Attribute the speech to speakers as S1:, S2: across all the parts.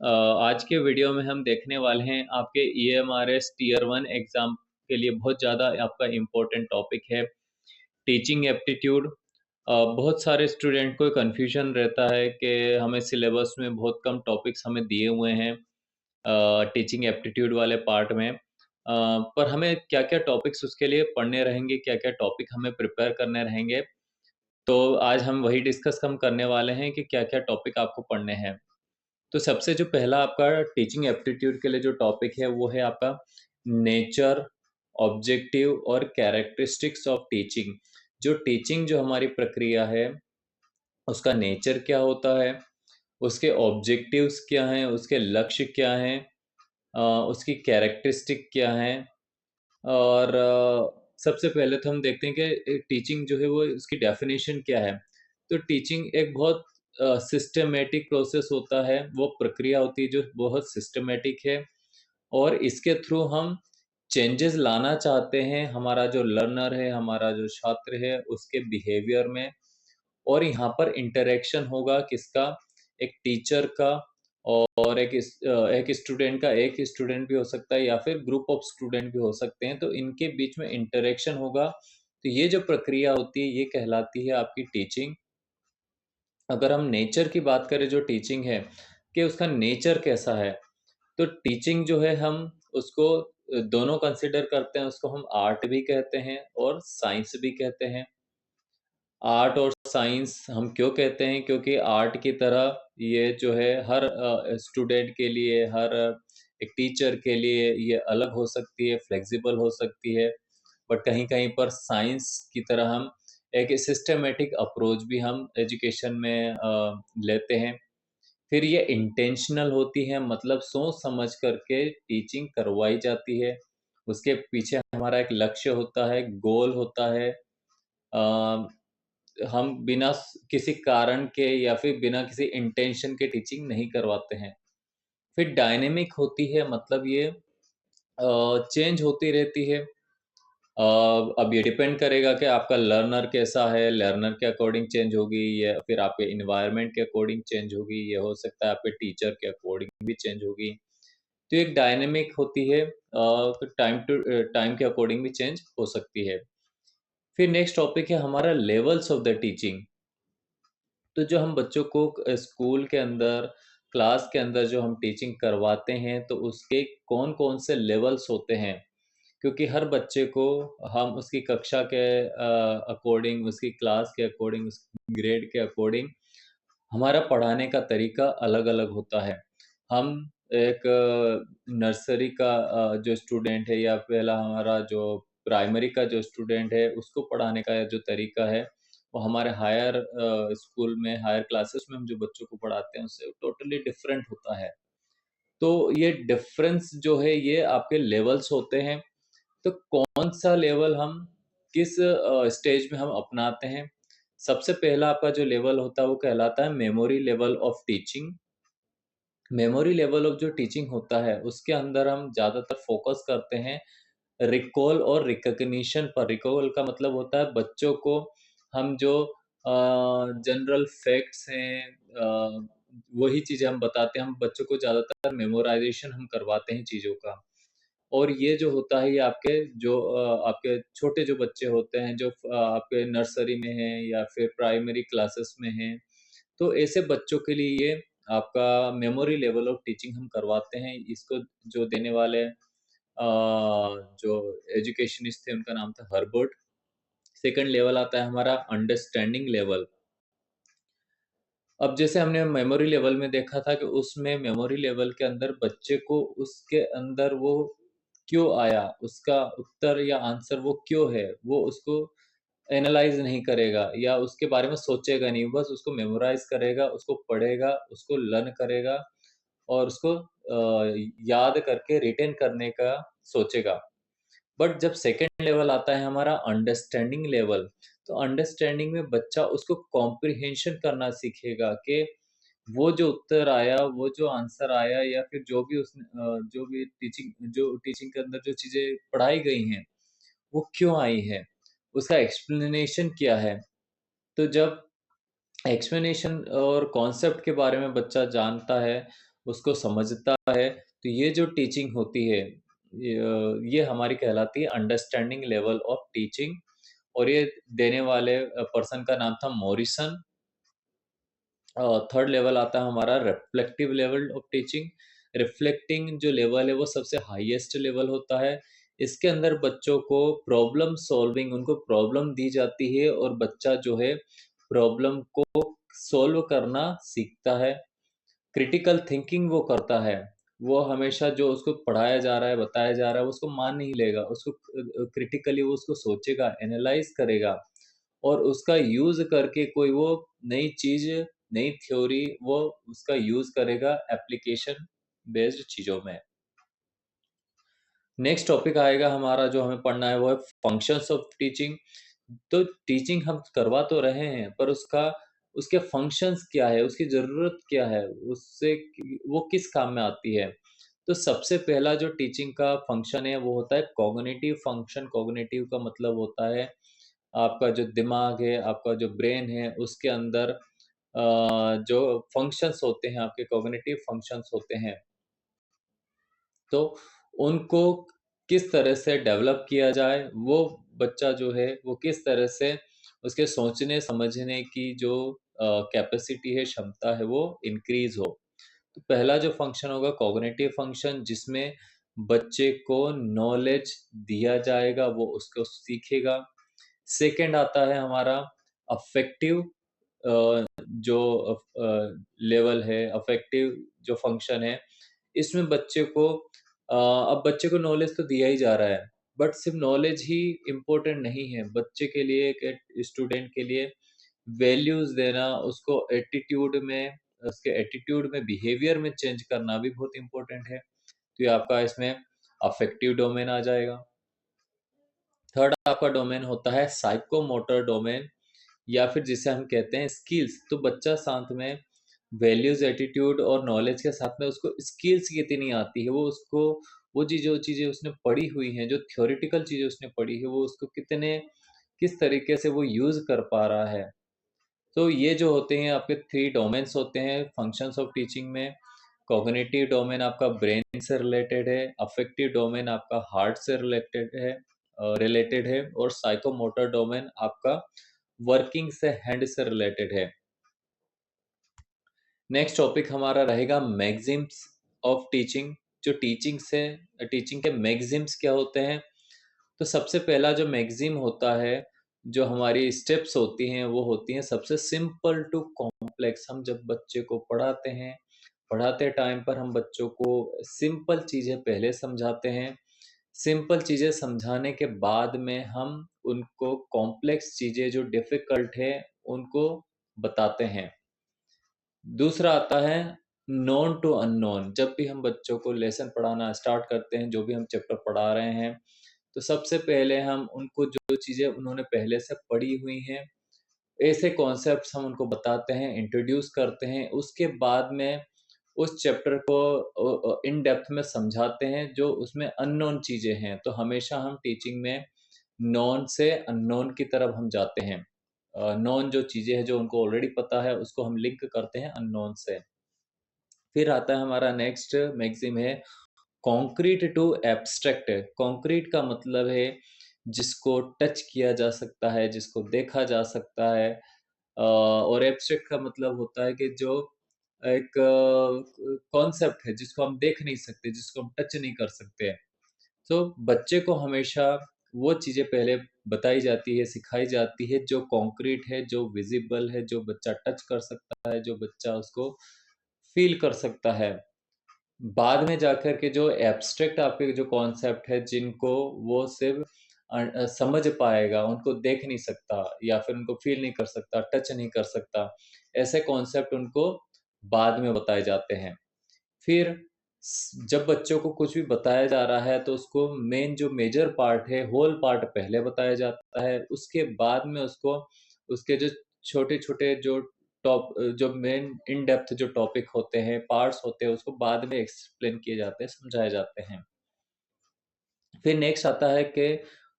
S1: आज के वीडियो में हम देखने वाले हैं आपके ईएमआरएस टियर 1 एग्ज़ाम के लिए बहुत ज़्यादा आपका इम्पोर्टेंट टॉपिक है टीचिंग एप्टीट्यूड। बहुत सारे स्टूडेंट को कन्फ्यूजन रहता है कि हमें सिलेबस में बहुत कम टॉपिक्स हमें दिए हुए हैं टीचिंग एप्टीट्यूड वाले पार्ट में। पर हमें क्या-क्या टॉपिक्स उसके लिए पढ़ने रहेंगे, क्या-क्या टॉपिक हमें प्रिपेयर करने रहेंगे। तो आज हम वही डिस्कस हम करने वाले हैं कि क्या-क्या टॉपिक आपको पढ़ने हैं। तो सबसे जो पहला आपका टीचिंग एप्टीट्यूड के लिए जो टॉपिक है वो है आपका नेचर, ऑब्जेक्टिव और कैरेक्टरिस्टिक्स ऑफ टीचिंग। जो टीचिंग जो हमारी प्रक्रिया है, उसका नेचर क्या होता है, उसके ऑब्जेक्टिव्स क्या हैं, उसके लक्ष्य क्या हैं, उसकी कैरेक्टरिस्टिक क्या हैं और सबसे पहले तो हम देखते हैं कि टीचिंग जो है वो उसकी डेफिनेशन क्या है। तो टीचिंग एक बहुत सिस्टमैटिक प्रोसेस होता है, वो प्रक्रिया होती है जो बहुत सिस्टमैटिक है और इसके थ्रू हम चेंजेस लाना चाहते हैं हमारा जो लर्नर है, हमारा जो छात्र है उसके बिहेवियर में। और यहाँ पर इंटरेक्शन होगा किसका, एक टीचर का और एक स्टूडेंट का। एक स्टूडेंट भी हो सकता है या फिर ग्रुप ऑफ स्टूडेंट भी हो सकते हैं, तो इनके बीच में इंटरेक्शन होगा। तो ये जो प्रक्रिया होती है ये कहलाती है आपकी टीचिंग। अगर हम नेचर की बात करें जो टीचिंग है कि उसका नेचर कैसा है, तो टीचिंग जो है हम उसको दोनों कंसिडर करते हैं। उसको हम आर्ट भी कहते हैं और साइंस भी कहते हैं। आर्ट और साइंस हम क्यों कहते हैं? क्योंकि आर्ट की तरह ये जो है हर स्टूडेंट के लिए, हर एक टीचर के लिए ये अलग हो सकती है, फ्लेक्सिबल हो सकती है। बट कहीं-कहीं पर साइंस की तरह हम एक सिस्टमैटिक अप्रोच भी हम एजुकेशन में लेते हैं। फिर ये इंटेंशनल होती है, मतलब सोच समझ करके टीचिंग करवाई जाती है। उसके पीछे हमारा एक लक्ष्य होता है, गोल होता है। अ, हम बिना किसी कारण के या फिर बिना किसी इंटेंशन के टीचिंग नहीं करवाते हैं। फिर डायनेमिक होती है, मतलब ये चेंज होती रहती है। अब ये डिपेंड करेगा कि आपका लर्नर कैसा है, लर्नर के अकॉर्डिंग चेंज होगी या फिर आपके एनवायरनमेंट के अकॉर्डिंग चेंज होगी, ये हो सकता है आपके टीचर के अकॉर्डिंग भी चेंज होगी। तो एक डायनेमिक होती है, फिर टाइम के अकॉर्डिंग भी चेंज हो सकती है। फिर नेक्स्ट टॉपिक है हमारा लेवल्स ऑफ द टीचिंग। तो जो हम बच्चों को स्कूल के अंदर, क्लास के अंदर जो हम टीचिंग करवाते हैं, तो उसके कौन-कौन से लेवल्स होते हैं? क्योंकि हर बच्चे को हम उसकी कक्षा के अकॉर्डिंग, उसकी क्लास के अकॉर्डिंग, उसकी ग्रेड के अकॉर्डिंग हमारा पढ़ाने का तरीका अलग-अलग होता है। हम एक नर्सरी का जो स्टूडेंट है या पहला हमारा जो प्राइमरी का जो स्टूडेंट है, उसको पढ़ाने का जो तरीका है, वो हमारे हायर स्कूल में, हायर क्लासेस में हम जो बच्चों को पढ़ाते हैं, उससे टोटली डिफरेंट होता है। तो ये डिफरेंस जो है, ये आपके लेवल्स होते हैं। तो कौन-सा लेवल हम किस स्टेज में हम अपनाते हैं? सबसे पहला आपका जो लेवल होता है वो कहलाता है memory level of teaching. Memory level of जो टीचिंग होता है उसके अंदर हम ज़्यादातर फ़ोकस करते हैं रिकॉल और रिकॉग्निशन पर। रिकॉल का मतलब होता है बच्चों को हम जो जनरल फैक्ट्स हैं, वही चीज़ें हम बताते हैं। हम बच्चों को ज़्यादातर मेमोराइज़ेशन हम करवाते हैं चीज़ों का। और ये जो होता है ये आपके जो आपके छोटे जो बच्चे होते हैं जो आपके नर्सरी में हैं या फिर प्राइमरी क्लासेस में हैं, तो ऐसे बच्चों के लिए ये आपका मेमोरी लेवल ऑफ टीचिंग हम करवाते हैं। इसको जो देने वाले जो एजुकेशनिस्ट थे उनका नाम था हर्बर्ट। सेकंड लेवल आता है हमारा अंडरस्टैंडिंग लेवल। अब जैसे हमने मेमोरी लेवल में देखा था कि उसमें मेमोरी लेवल के अंदर बच्चे को उसके अंदर वो क्यों आया, उसका उत्तर या आंसर वो क्यों है, वो उसको एनालाइज़ नहीं करेगा या उसके बारे में सोचेगा नहीं, बस उसको मेमोराइज़ करेगा, उसको पढ़ेगा, उसको लर्न करेगा और उसको याद करके रिटेन करने का सोचेगा। बट जब सेकंड लेवल आता है हमारा अंडरस्टैंडिंग लेवल, तो अंडरस्टैंडिंग में बच्चा उसको कॉम्प्रिहेंशन करना सीखेगा कि वो जो उत्तर आया, वो जो आंसर आया या फिर जो भी उसने जो टीचिंग के अंदर जो चीज़ें पढ़ाई गई हैं, वो क्यों आई हैं? उसका एक्सप्लेनेशन क्या है? तो जब एक्सप्लेनेशन और कॉन्सेप्ट के बारे में बच्चा जानता है उसको समझता है, तो ये जो टीचिंग होती है, ये हमारी कहलाती है अंडरस्टैंडिंग लेवल ऑफ टीचिंग। और ये देने वाले पर्सन का नाम था मॉरिसन। थर्ड लेवल आता है हमारा reflective level of teaching. Reflecting जो लेवल है वो सबसे हाईएस्ट लेवल होता है। इसके अंदर बच्चों को प्रॉब्लम सॉल्विंग, उनको प्रॉब्लम दी जाती है और बच्चा जो है प्रॉब्लम को सॉल्व करना सीखता है। क्रिटिकल थिंकिंग वो करता है। वो हमेशा जो उसको पढ़ाया जा रहा है, बताया जा रहा है, वो उसको मान नहीं लेगा। उसको क्रिटिकली वो उसको सोचेगा, एनालाइज़ करेगा और उसका यूज़ करके कोई वो नई चीज़, नई थ्योरी वो उसका यूज़ करेगा एप्लीकेशन बेस्ड चीज़ों में। नेक्स्ट टॉपिक आएगा हमारा जो हमें पढ़ना है वो है फंक्शंस ऑफ टीचिंग। तो टीचिंग हम करवा तो रहे हैं पर उसका उसके फंक्शंस क्या है, उसकी ज़रूरत क्या है, उससे वो किस काम में आती है। तो सबसे पहला जो टीचिंग का फंक्शन है वो होता है कॉग्निटिव फंक्शन। कॉग्निटिव का मतलब होता है आपका जो दिमाग है, आपका जो ब्रेन है, उसके अंदर जो फंक्शंस होते हैं, आपके कॉग्निटिव फंक्शंस होते हैं, तो उनको किस तरह से डेवलप किया जाए, वो बच्चा जो है वो किस तरह से उसके सोचने समझने की जो कैपेसिटी है, क्षमता है, वो इंक्रीज हो। तो पहला जो फंक्शन होगा कॉग्निटिव फंक्शन, जिसमें बच्चे को नॉलेज दिया जाएगा, वो उसको सीखेगा। सेकंड आता है हमारा अफेक्टिव जो लेवल है, अफेक्टिव जो फंक्शन है, इसमें बच्चे को अब बच्चे को नॉलेज तो दिया ही जा रहा है, बट सिर्फ नॉलेज ही इम्पोर्टेंट नहीं है। बच्चे के लिए, एक स्टूडेंट के लिए वैल्यूज़ देना, उसको एटीट्यूड में, उसके एटीट्यूड में, बिहेवियर में चेंज करना भी बहुत इम्पोर्टेंट है। तो ये आपका इसमें अफेक्टिव डोमेन आ जाएगा। थर्ड आपका डोमेन होता है साइकोमोटर डोमेन, या फिर जिसे हम कहते हैं स्किल्स। तो बच्चा साथ में वैल्यूज, एटीट्यूड और नॉलेज के साथ में उसको स्किल्स कितनी आती है, वो उसको वो चीज़, जो चीज़ें उसने पढ़ी हुई हैं, जो थ्योरेटिकल चीज़ें उसने पढ़ी है, वो उसको कितने, किस तरीके से वो यूज़ कर पा रहा है। तो ये जो होते हैं आपके थ्री डोमेन्स होते हैं फंक्शंस ऑफ टीचिंग में। कॉग्निटिव डोमेन आपका ब्रेन से रिलेटेड है, अफेक्टिव डोमेन आपका हार्ट से रिलेटेड है और साइकोमोटर डोमेन आपका वर्किंग से, हैंड से रिलेटेड है। नेक्स्ट टॉपिक हमारा रहेगा मैगज़िम्स ऑफ टीचिंग। जो टीचिंग के मैगज़िम्स क्या होते हैं? तो सबसे पहला जो मैगज़ीम होता है, जो हमारी स्टेप्स होती हैं, वो होती हैं सबसे सिंपल टू कॉम्प्लेक्स। हम जब बच्चे को पढ़ाते हैं, पढ़ाते टाइम पर हम बच्चों को सिंपल चीज़ें पहले समझाते हैं। सिंपल चीज़ें समझाने के बाद में हम उनको कॉम्प्लेक्स चीज़ें जो डिफ़िकल्ट है, उनको बताते हैं। दूसरा आता है नोन टू अननोन। जब भी हम बच्चों को लेसन पढ़ाना स्टार्ट करते हैं, जो भी हम चैप्टर पढ़ा रहे हैं, तो सबसे पहले हम उनको जो चीज़ें उन्होंने पहले से पढ़ी हुई हैं, ऐसे कॉन्सेप्ट्स हम उनको बताते हैं, इंट्रोड्यूस करते हैं। उसके बाद में उस चैप्टर को इन डेप्थ में समझाते हैं, जो उसमें अननोन चीज़ें हैं। तो हमेशा हम टीचिंग में नॉन से अननोन की तरफ हम जाते हैं। नॉन जो चीज़ें हैं, जो उनको ऑलरेडी पता है, उसको हम लिंक करते हैं अननोन से। फिर आता है हमारा नेक्स्ट मैगज़ीम है कॉन्क्रीट टू एब्स्ट्रैक्ट। कॉन्क्रीट का मतलब है जिसको टच किया जा सकता है, जिसको देखा जा सकता है। और एब्स्ट्रैक्ट का मतलब होता है कि जो एक कॉन्सेप्ट है जिसको हम देख नहीं सकते, जिसको हम टच नहीं कर सकते। तो बच्चे को हमेशा वो चीज़ें पहले बताई जाती है, सिखाई जाती है जो कॉन्क्रीट है, जो विज़िबल है, जो बच्चा टच कर सकता है, जो बच्चा उसको फ़ील कर सकता है। बाद में जाकर के जो एब्स्ट्रैक्ट आपके जो कॉन्सेप्ट है, जिनको वो सिर्फ़ समझ पाएगा, उनको देख नहीं सकता या फिर उनको फ़ील नहीं कर सकता, टच नहीं कर सकता, ऐसे कॉन्सेप्ट उनको बाद में बताए जाते हैं। फिर जब बच्चों को कुछ भी बताया जा रहा है, तो उसको मेन जो मेजर पार्ट है, होल पार्ट पहले बताया जाता है। उसके बाद में उसको उसके जो छोटे-छोटे जो मेन इन डेप्थ जो टॉपिक होते हैं, पार्ट्स होते हैं, उसको बाद में एक्सप्लेन किए जाते हैं, समझाए जाते हैं। फिर नेक्स्ट आता है कि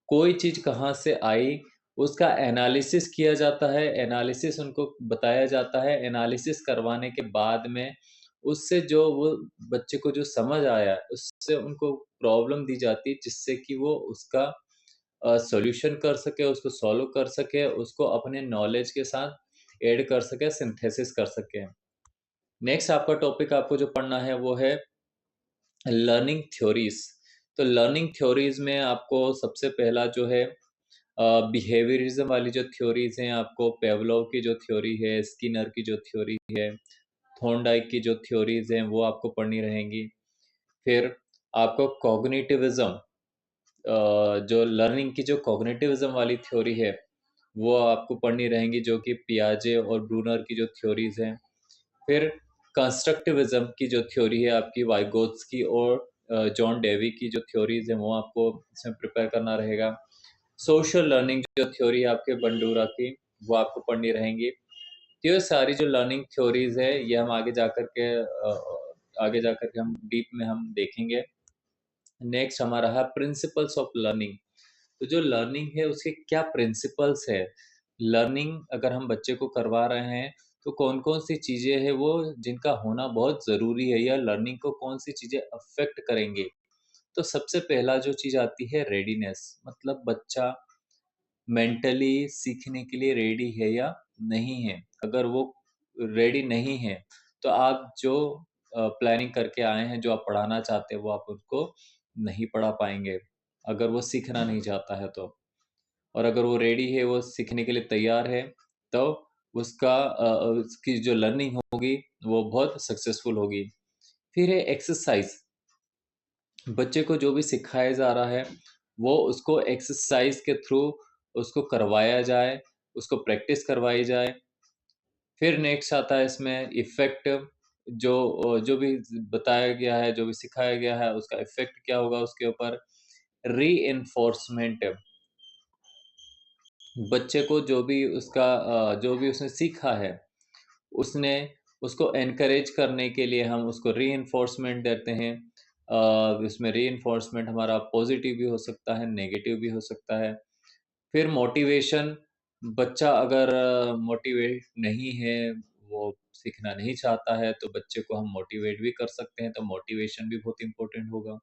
S1: कोई चीज़ कहाँ से आई, उसका एनालिसिस किया जाता है, एनालिसिस उनको बताया जाता है। एनालिसिस करवाने के बाद में उससे जो वो बच्चे को जो समझ आया, उससे उनको प्रॉब्लम दी जाती है जिससे कि वो उसका सॉल्यूशन कर सके, उसको सॉल्व कर सके, उसको अपने नॉलेज के साथ ऐड कर सके, सिंथेसिस कर सके। नेक्स्ट आपका टॉपिक आपको जो पढ़ना है वो है लर्निंग थ्योरीज। तो लर्निंग थ्योरीज में आपको सबसे पहला जो है बिहेवियरिज्म वाली जो थ्योरीज हैं, आपको पेवलोव की जो थ्योरी है, स्किनर की जो थ्योरी है, थॉर्नडाइक की जो थ्योरीज हैं वो आपको पढ़नी रहेंगी। फिर आपको कॉग्निटिविज्म, जो लर्निंग की जो कॉग्निटिविज्म वाली थ्योरी है वो आपको पढ़नी रहेंगी, जो कि पियाजे और ब्रूनर की जो थ्योरीज हैं। फिर कंस्ट्रक्टिविज्म की जो थ्योरी है आपकी वाइगोत्स्की और जॉन डेवी की जो थ्योरीज हैं वो आपको इसमें प्रिपेयर करना रहेगा। सोशल लर्निंग जो थ्योरी है आपके बंडूरा की, वो आपको पढ़नी रहेंगी। तो ये सारी जो लर्निंग थ्योरीज है ये हम आगे जाकर के हम डीप में हम देखेंगे। नेक्स्ट हमारा है प्रिंसिपल्स ऑफ लर्निंग। तो जो लर्निंग है उसके क्या प्रिंसिपल्स है, लर्निंग अगर हम बच्चे को करवा रहे हैं तो कौन कौन सी चीज़ें हैं वो जिनका होना बहुत ज़रूरी है, या लर्निंग को कौन सी चीज़ें अफेक्ट करेंगे। तो सबसे पहला जो चीज़ आती है रेडीनेस, मतलब बच्चा मेंटली सीखने के लिए रेडी है या नहीं है। अगर वो रेडी नहीं है तो आप जो प्लानिंग करके आए हैं, जो आप पढ़ाना चाहते हैं, वो आप उसको नहीं पढ़ा पाएंगे अगर वो सीखना नहीं चाहता है तो। और अगर वो रेडी है, वो सीखने के लिए तैयार है, तो उसकी जो लर्निंग होगी वो बहुत सक्सेसफुल होगी। फिर है एक्सरसाइज। बच्चे को जो भी सिखाया जा रहा है वो उसको एक्सरसाइज के थ्रू उसको करवाया जाए, उसको प्रैक्टिस करवाई जाए। फिर नेक्स्ट आता है इसमें इफ़ेक्ट। जो भी बताया गया है, जो भी सिखाया गया है, उसका इफ़ेक्ट क्या होगा उसके ऊपर। रीइन्फोर्समेंट, बच्चे को जो भी उसने सीखा है, उसने उसको एनकरेज करने के लिए हम उसको रीइन्फोर्समेंट देते हैं। इसमें रीइन्फोर्समेंट हमारा पॉजिटिव भी हो सकता है, नेगेटिव भी हो सकता है। फिर मोटिवेशन, बच्चा अगर मोटिवेट नहीं है, वो सीखना नहीं चाहता है, तो बच्चे को हम मोटिवेट भी कर सकते हैं, तो मोटिवेशन भी बहुत इंपॉर्टेंट होगा।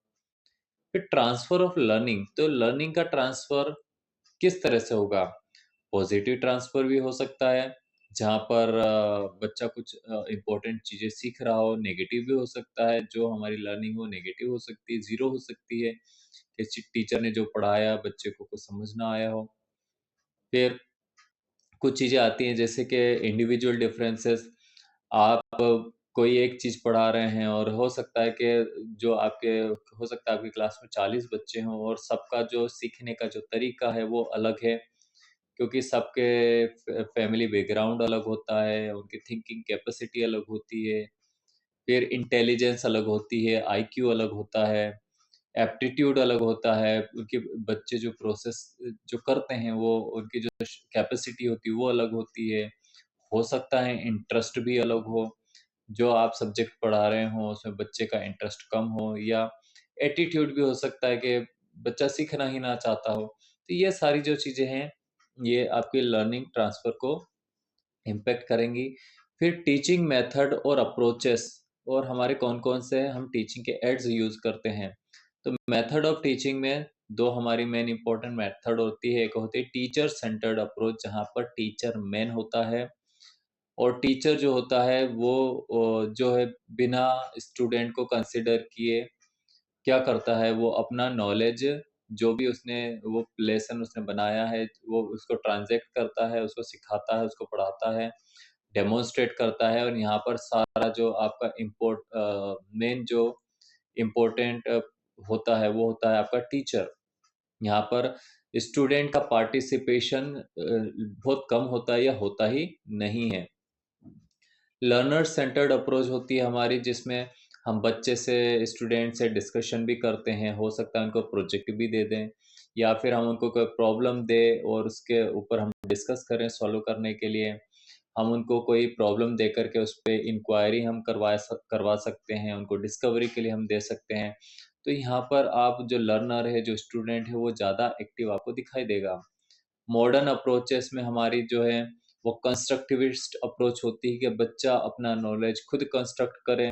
S1: फिर ट्रांसफर ऑफ लर्निंग, तो लर्निंग का ट्रांसफर किस तरह से होगा। पॉजिटिव ट्रांसफर भी हो सकता है, जहाँ पर बच्चा कुछ इम्पोर्टेंट चीज़ें सीख रहा हो। नेगेटिव भी हो सकता है, जो हमारी लर्निंग हो नेगेटिव हो सकती है, ज़ीरो हो सकती है, किसी टीचर ने जो पढ़ाया बच्चे को कुछ समझ ना आया हो। फिर कुछ चीज़ें आती हैं जैसे कि इंडिविजुअल डिफरेंसेस। आप कोई एक चीज़ पढ़ा रहे हैं और हो सकता है कि जो आपके हो सकता है आपकी क्लास में 40 बच्चे हों और सबका जो सीखने का जो तरीका है वो अलग है, क्योंकि सबके फैमिली बैकग्राउंड अलग होता है, उनकी थिंकिंग कैपेसिटी अलग होती है, फिर इंटेलिजेंस अलग होती है, आईक्यू अलग होता है, एप्टीट्यूड अलग होता है, उनके बच्चे जो प्रोसेस जो करते हैं वो उनकी जो कैपेसिटी होती है वो अलग होती है। हो सकता है इंटरेस्ट भी अलग हो, जो आप सब्जेक्ट पढ़ा रहे हो उसमें बच्चे का इंटरेस्ट कम हो, या एटीट्यूड भी हो सकता है कि बच्चा सीखना ही ना चाहता हो। तो ये सारी जो चीज़ें हैं ये आपके लर्निंग ट्रांसफ़र को इम्पैक्ट करेंगी। फिर टीचिंग मेथड और अप्रोचेस, और हमारे कौन-कौन से हम टीचिंग के एड्स यूज़ करते हैं। तो मेथड ऑफ टीचिंग में 2 हमारी मेन इम्पोर्टेंट मेथड होती है। एक होती है टीचर सेंटर्ड अप्रोच, जहाँ पर टीचर मेन होता है और टीचर जो होता है वो जो है बिना स्टूडेंट को कंसीडर किए क्या करता है, वो अपना नॉलेज जो भी उसने वो लेसन उसने बनाया है वो उसको ट्रांज़ैक्ट करता है, उसको सिखाता है, उसको पढ़ाता है, डेमोंस्ट्रेट करता है। और यहाँ पर सारा जो आपका मेन जो इम्पोर्टेंट होता है वो होता है आपका टीचर। यहाँ पर स्टूडेंट का पार्टिसिपेशन बहुत कम होता है या होता ही नहीं है। लर्नर सेंटर्ड अप्रोच होती है हमारी, जिसमें हम बच्चे से स्टूडेंट से डिस्कशन भी करते हैं, हो सकता है उनको प्रोजेक्ट भी दे दें, या फिर हम उनको कोई प्रॉब्लम दें और उसके ऊपर हम डिस्कस करें सॉल्व करने के लिए। हम उनको कोई प्रॉब्लम दे करके उस पे इंक्वायरी हम करवा सकते हैं, उनको डिस्कवरी के लिए हम दे सकते हैं। तो यहाँ पर आप जो लर्नर है, जो स्टूडेंट है, वो ज़्यादा एक्टिव आपको दिखाई देगा। मॉडर्न अप्रोचेस में हमारी जो है वो कंस्ट्रक्टिविस्ट अप्रोच होती है कि बच्चा अपना नॉलेज खुद कंस्ट्रक्ट करे,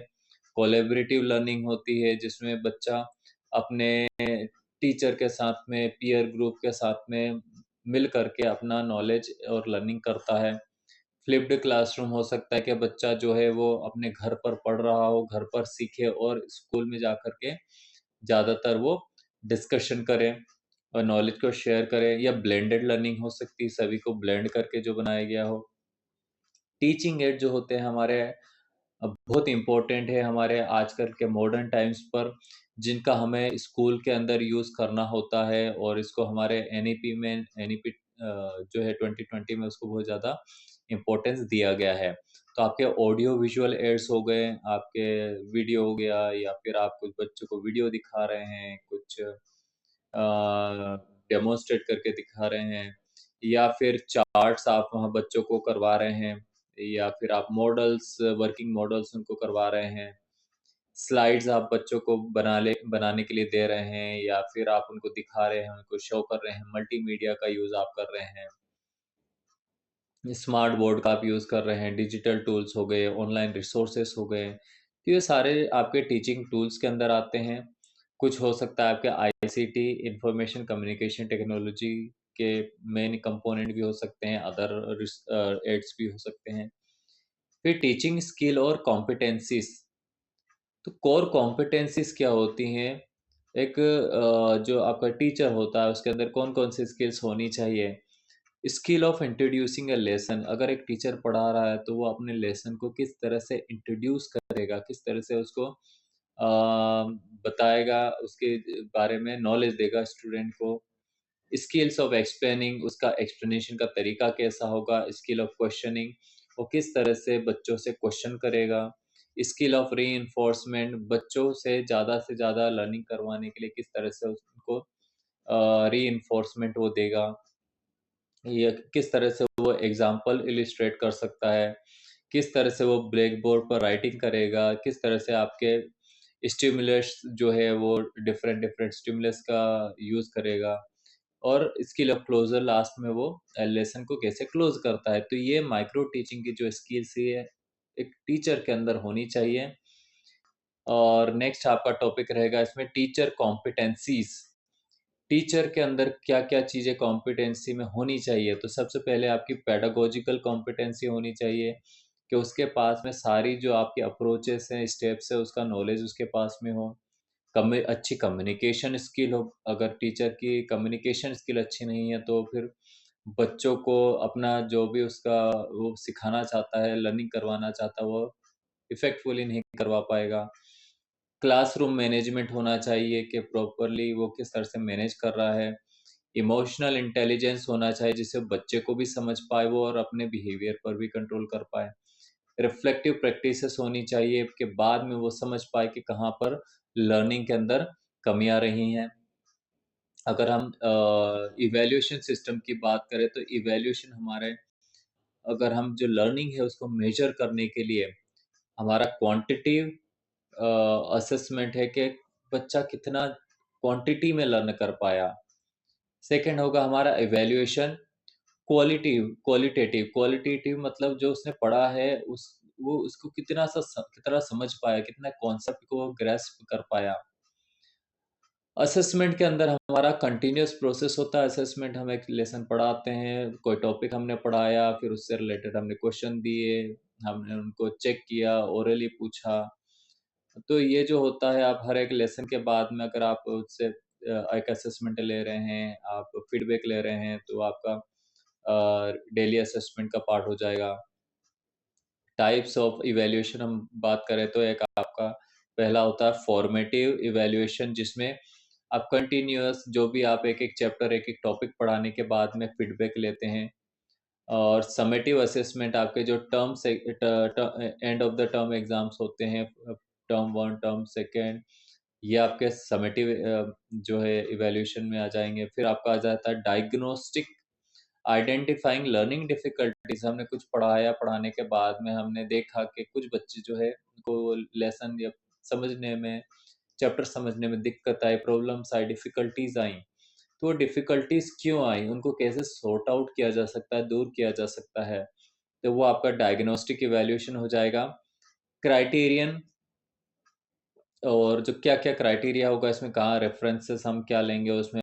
S1: कोलैबोरेटिव लर्निंग होती है जिसमें बच्चा अपने टीचर के साथ में, पीयर ग्रुप के साथ में मिल करके अपना नॉलेज और लर्निंग करता है। फ्लिप्ड क्लासरूम हो सकता है कि बच्चा जो है वो अपने घर पर पढ़ रहा हो, घर पर सीखे और स्कूल में जाकर के ज़्यादातर वो डिस्कशन करे और नॉलेज को शेयर करे, या ब्लेंडेड लर्निंग हो सकती है, सभी को ब्लेंड करके जो बनाया गया हो। टीचिंग एड जो होते हैं हमारे बहुत इम्पोर्टेंट है हमारे आजकल के मॉडर्न टाइम्स पर, जिनका हमें स्कूल के अंदर यूज़ करना होता है, और इसको हमारे एनईपी में एनईपी जो है 2020 में उसको बहुत ज़्यादा इम्पोर्टेंस दिया गया है। तो आपके ऑडियो विजुअल एड्स हो गए, आपके वीडियो हो गया, या फिर आप कुछ बच्चों को वीडियो दिखा रहे हैं, कुछ डेमोन्स्ट्रेट करके दिखा रहे हैं, या फिर चार्ट्स आप वहाँ बच्चों को करवा रहे हैं, या फिर आप मॉडल्स, वर्किंग मॉडल्स उनको करवा रहे हैं, स्लाइड्स आप बच्चों को बनाने के लिए दे रहे हैं, या फिर आप उनको दिखा रहे हैं, उनको शो कर रहे हैं, मल्टीमीडिया का यूज़ आप कर रहे हैं, स्मार्ट बोर्ड का आप यूज़ कर रहे हैं, डिजिटल टूल्स हो गए, ऑनलाइन रिसोर्सेस हो गए, तो ये सारे आपके टीचिंग टूल्स के अंदर आते हैं। कुछ हो सकता है आपके आईसीटी, इंफॉर्मेशन कम्युनिकेशन टेक्नोलॉजी के मेन कंपोनेंट भी हो सकते हैं, अदर एड्स भी हो सकते हैं। फिर टीचिंग स्किल और कॉम्पिटेंसीज़, तो कोर कॉम्पिटेंसीज़ क्या होती हैं? एक जो आपका टीचर होता है उसके अंदर कौन-कौन सी स्किल्स होनी चाहिए? Skill of introducing a lesson, अगर एक टीचर पढ़ा रहा है तो वो अपने लेसन को किस तरह से इंट्रोड्यूस करेगा, किस तरह से उसको बताएगा, उसके बारे में नॉलेज देगा स्टूडेंट को। स्किल्स ऑफ एक्सप्लेनिंग, उसका एक्सप्लेनेशन का तरीका कैसा होगा। स्किल ऑफ क्वेश्चनिंग, वो किस तरह से बच्चों से क्वेश्चन करेगा। स्किल ऑफ रीइंफोर्समेंट, बच्चों से ज़्यादा लर्निंग करवाने के लिए किस तरह से उनको रीइंफोर्समेंट वो देगा, या किस तरह से वो एग्जाम्पल इलिस्ट्रेट कर सकता है, किस तरह से वो ब्लैक बोर्ड पर राइटिंग करेगा, किस तरह से आपके स्टिमुलस जो है वो डिफरेंट डिफरेंट स्टिमुलस का यूज़ करेगा, और स्किल ऑफ क्लोजर, लास्ट में वो लेसन को कैसे क्लोज करता है। तो ये माइक्रो टीचिंग की जो स्किल्स है एक टीचर के अंदर होनी चाहिए। और नेक्स्ट आपका टॉपिक रहेगा इसमें टीचर कॉम्पिटेंसीज। टीचर के अंदर क्या-क्या चीज़ें कॉम्पिटेंसी में होनी चाहिए? तो सबसे पहले आपकी पेडागॉजिकल कॉम्पिटेंसी होनी चाहिए, कि उसके पास में सारी जो आपकी अप्रोचेस हैं, स्टेप्स हैं, उसका नॉलेज उसके पास में हो। अच्छी कम्युनिकेशन स्किल हो, अगर टीचर की कम्युनिकेशन स्किल अच्छी नहीं है तो फिर बच्चों को अपना जो भी उसका वो सिखाना चाहता है, लर्निंग करवाना चाहता है, वो इफ़ेक्टफुली नहीं करवा पाएगा। क्लासरूम मैनेजमेंट होना चाहिए कि प्रॉपरली वो किस तरह से मैनेज कर रहा है। इमोशनल इंटेलिजेंस होना चाहिए जिससे बच्चे को भी समझ पाए वो, और अपने बिहेवियर पर भी कंट्रोल कर पाए। रिफ्लेक्टिव प्रैक्टिसेस होनी चाहिए कि बाद में वो समझ पाए कि कहाँ पर लर्निंग के अंदर कमियाँ रही हैं। अगर हम इवैल्यूएशन सिस्टम की बात करें तो इवैल्यूएशन हमारे, अगर हम जो लर्निंग है उसको मेजर करने के लिए हमारा क्वांटिटिव असेसमेंट है कि बच्चा कितना क्वांटिटी में लर्न कर पाया। सेकंड होगा हमारा इवैल्यूएशन क्वालिटेटिव। क्वालिटेटिव मतलब जो उसने पढ़ा है उस वो उसको कितना समझ पाया, कितना कॉन्सेप्ट को ग्रैस्प कर पाया। असेसमेंट के अंदर हमारा कंटीन्यूअस प्रोसेस होता है। असेसमेंट, हम एक लेसन पढ़ाते हैं, कोई टॉपिक हमने पढ़ाया, फिर उससे रिलेटेड हमने क्वेश्चन दिए, हमने उनको चेक किया, ओरली पूछा। तो ये जो होता है, आप हर एक लेसन के बाद में अगर आप उससे एक असेसमेंट ले रहे हैं, आप फीडबैक ले रहे हैं, तो आपका डेली असेसमेंट का पार्ट हो जाएगा। टाइप्स ऑफ इवैल्यूएशन हम बात करें तो एक आपका पहला होता है फॉर्मेटिव इवैल्यूएशन, जिसमें आप कंटिन्यूअस जो भी आप एक-एक चैप्टर, एक-एक टॉपिक पढ़ाने के बाद में फीडबैक लेते हैं। और समेटिव असेसमेंट आपके जो टर्म से end of the term exams होते हैं, टर्म 1, टर्म 2, ये आपके समेटिव जो है इवैल्यूएशन में आ जाएँगे। फिर आपका आ जाता है डायग्नोस्टिक, आइडेंटिफाइंग लर्निंग डिफिकल्टीज। हमने कुछ पढ़ाया, पढ़ाने के बाद में हमने देखा कि कुछ बच्चे जो है उनको लेसन या समझने में, चैप्टर समझने में दिक्कत आई, प्रॉब्लम्स आई, डिफिकल्टीज आई। तो वो डिफिकल्टीज क्यों आई, उनको कैसे सॉर्ट आउट किया जा सकता है, दूर किया जा सकता है, तो वो आपका डायग्नोस्टिक इवैल्यूएशन हो जाएगा। क्राइटेरियन और जो क्या-क्या क्राइटेरिया होगा इसमें, कहाँ रेफरेंसेस हम क्या लेंगे उसमें,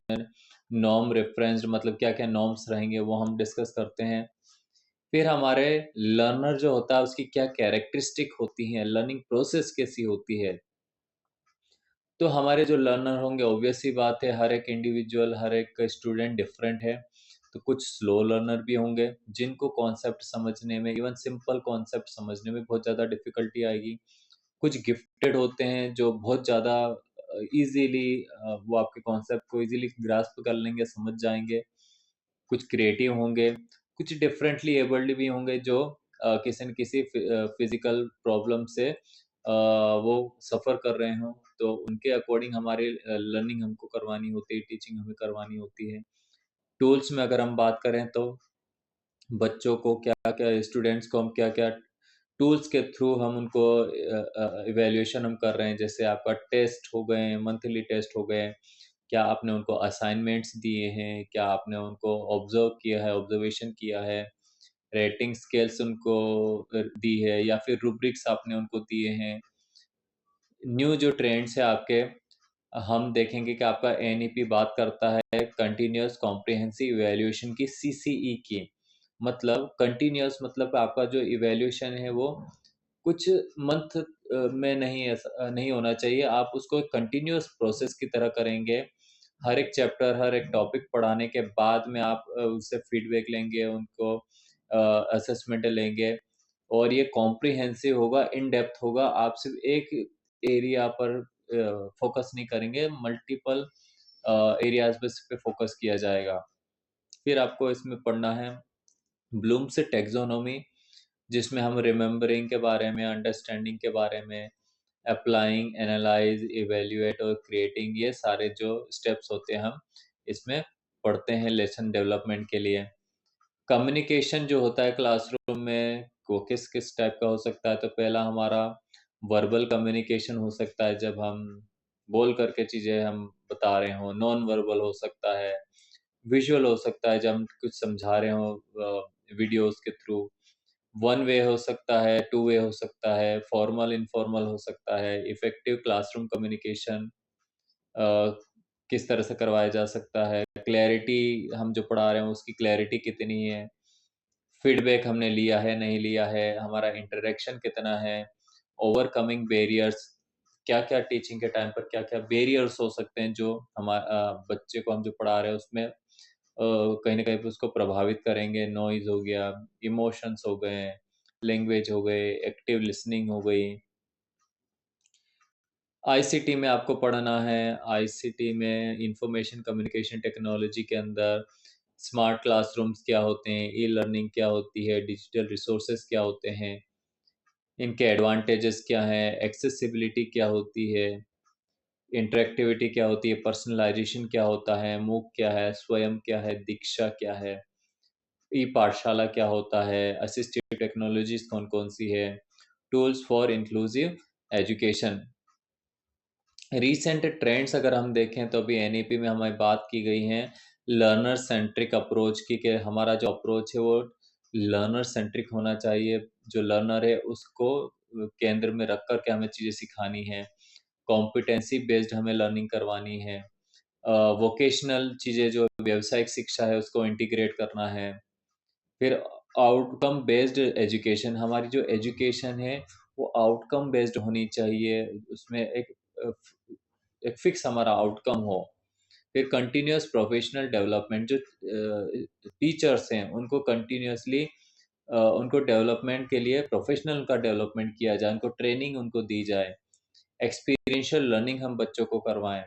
S1: नॉर्म रेफरेंस्ड मतलब क्या-क्या नॉर्म्स रहेंगे वो हम डिस्कस करते हैं। फिर हमारे लर्नर जो होता है उसकी क्या कैरेक्टरिस्टिक होती हैं, लर्निंग प्रोसेस कैसी होती है। तो हमारे जो लर्नर होंगे ऑब्वियस सी बात है, हर एक इंडिविजुअल, हर एक स्टूडेंट डिफरेंट है। तो कुछ स्लो लर्नर भी होंगे जिनको कॉन्सेप्ट समझने में, इवन सिंपल कॉन्सेप्ट समझने में बहुत ज़्यादा डिफ़िकल्टी आएगी। कुछ गिफ्टेड होते हैं जो बहुत ज़्यादा ईज़िली वो आपके कॉन्सेप्ट को ईज़िली ग्रास्प कर लेंगे, समझ जाएँगे। कुछ क्रिएटिव होंगे, कुछ डिफरेंटली एबल्ड भी होंगे जो किसी न किसी फिज़िकल प्रॉब्लम से वो सफ़र कर रहे हों, तो उनके अकॉर्डिंग हमारी लर्निंग हमको करवानी होती है, टीचिंग हमें करवानी होती है। टूल्स में अगर हम बात करें तो बच्चों को क्या-क्या, स्टूडेंट्स को हम क्या-क्या टूल्स के थ्रू हम उनको इवैल्यूएशन हम कर रहे हैं, जैसे आपका टेस्ट हो गए, मंथली टेस्ट हो गए, क्या आपने उनको असाइनमेंट्स दिए हैं, क्या आपने उनको ऑब्ज़र्व किया है, ऑब्ज़र्वेशन किया है, रेटिंग स्केल्स उनको दी है या फिर रूब्रिक्स आपने उनको दिए हैं। न्यू जो ट्रेंड्स है आपके, हम देखेंगे कि आपका एनईपी बात करता है कंटीन्यूअस कॉम्प्रिहेंसिव इवैल्यूएशन की, सीसीई की। मतलब कंटीन्यूअस मतलब आपका जो इवैल्यूएशन है वो कुछ मंथ में नहीं, ऐसा नहीं होना चाहिए। आप उसको कंटीन्यूअस प्रोसेस की तरह करेंगे। हर एक चैप्टर, हर एक टॉपिक पढ़ाने के बाद में आप उससे फीडबैक लेंगे, उनको असेसमेंट लेंगे और ये कॉम्प्रिहेंसिव होगा, इन डेप्थ होगा। आप सिर्फ़ एक एरिया पर फ़ोकस नहीं करेंगे, मल्टीपल एरियाज़ पे फ़ोकस किया जाएगा। फिर आपको इसमें पढ़ना है ब्लूम्स टैक्सोनॉमी, जिसमें हम रिमेंबरिंग के बारे में, अंडरस्टैंडिंग के बारे में, अप्लाइंग, एनालाइज़, इवैल्यूएट और क्रिएटिंग, ये सारे जो स्टेप्स होते हैं हम इसमें पढ़ते हैं लेसन डेवलपमेंट के लिए। कम्युनिकेशन जो होता है क्लासरूम में वो किस-किस टाइप का हो सकता है, तो पहला हमारा वर्बल कम्युनिकेशन हो सकता है जब हम बोल कर के चीज़ें हम बता रहे हों, नॉन वर्बल हो सकता है, विजुअल हो सकता है जब हम कुछ समझा रहे हों वीडियोज़ के थ्रू, वन वे हो सकता है, टू वे हो सकता है, फॉर्मल इनफॉर्मल हो सकता है, इफेक्टिव क्लासरूम कम्युनिकेशन अ, किस तरह से करवाया जा सकता है, क्लैरिटी, हम जो पढ़ा रहे हैं उसकी क्लैरिटी कितनी है, फीडबैक हमने लिया है, नहीं लिया है, हमारा इंटरैक्शन कितना है, ओवरकमिंग बैरियर्स, क्या-क्या टीचिंग के टाइम पर क्या-क्या बैरियर्स हो सकते हैं जो बच्चे को हम जो पढ़ा रहे हैं उसमें कहीं न कहीं पे उसको प्रभावित करेंगे, नॉइज़ हो गया, इमोशंस हो गए, लैंग्वेज हो गए, एक्टिव लिसनिंग हो गई। आईसीटी में आपको पढ़ना है, आईसीटी में इंफॉर्मेशन कम्युनिकेशन टेक्नोलॉजी के अंदर स्मार्ट क्लासरूम्स क्या होते हैं, ई-लर्निंग क्या होती है, डिजिटल रिसोर्सेज़ क्या होते हैं, इनके एडवांटेजेस क्या हैं, एक्सेसिबिलिटी क्या होती है, इंटरैक्टिविटी क्या होती है, पर्सनलाइज़ेशन क्या होता है, मूक क्या है, स्वयं क्या है, दीक्षा क्या है, ई-पाठशाला क्या होता है, असिस्टिव टेक्नोलॉजीज़ कौन-कौन सी है, tools for inclusive education. Recent trends अगर हम देखें तो अभी एनईपी में हमें बात की गई है लर्नर सेंट्रिक अप्रोच की, कि हमारा जो अप्रोच है वो लर्नर सेंट्रिक होना चाहिए। जो लर्नर है उसको केंद्र में रख कर के हमें चीज़ें सिखानी है। कॉम्पिटेंसी बेस्ड हमें लर्निंग करवानी है। वोकेशनल चीज़ें जो व्यावसायिक शिक्षा है उसको इंटीग्रेट करना है। फिर आउटकम बेस्ड एजुकेशन, हमारी जो एजुकेशन है वो आउटकम बेस्ड होनी चाहिए। उसमें अ, एक फिक्स हमारा आउटकम हो। फिर कंटिन्यूअस प्रोफेशनल डेवलपमेंट, जो टीचर्स हैं उनको कंटिन्यूअसली उनको डेवलपमेंट के लिए प्रोफेशनल का डेवलपमेंट किया जाए, उनको ट्रेनिंग उनको दी जाए। एक्सपीरियंशियल लर्निंग हम बच्चों को करवाएँ।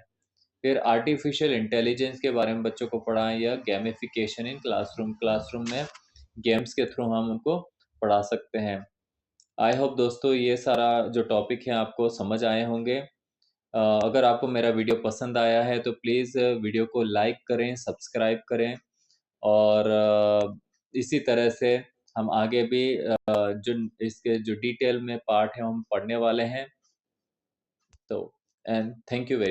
S1: फिर आर्टिफिशियल इंटेलिजेंस के बारे में बच्चों को पढ़ाएँ या गेमिफिकेशन इन क्लासरूम, क्लासरूम में गेम्स के थ्रू हम उनको पढ़ा सकते हैं। आई होप दोस्तों ये सारा जो टॉपिक है आपको समझ आए होंगे। अगर आपको मेरा वीडियो पसंद आया है तो प्लीज़ वीडियो को लाइक करें, सब्सक्राइब करें और इसी तरह से हम आगे भी जो इसके जो डिटेल में पार्ट है हम पढ़ने वाले हैं। तो एंड थैंक यू वेरी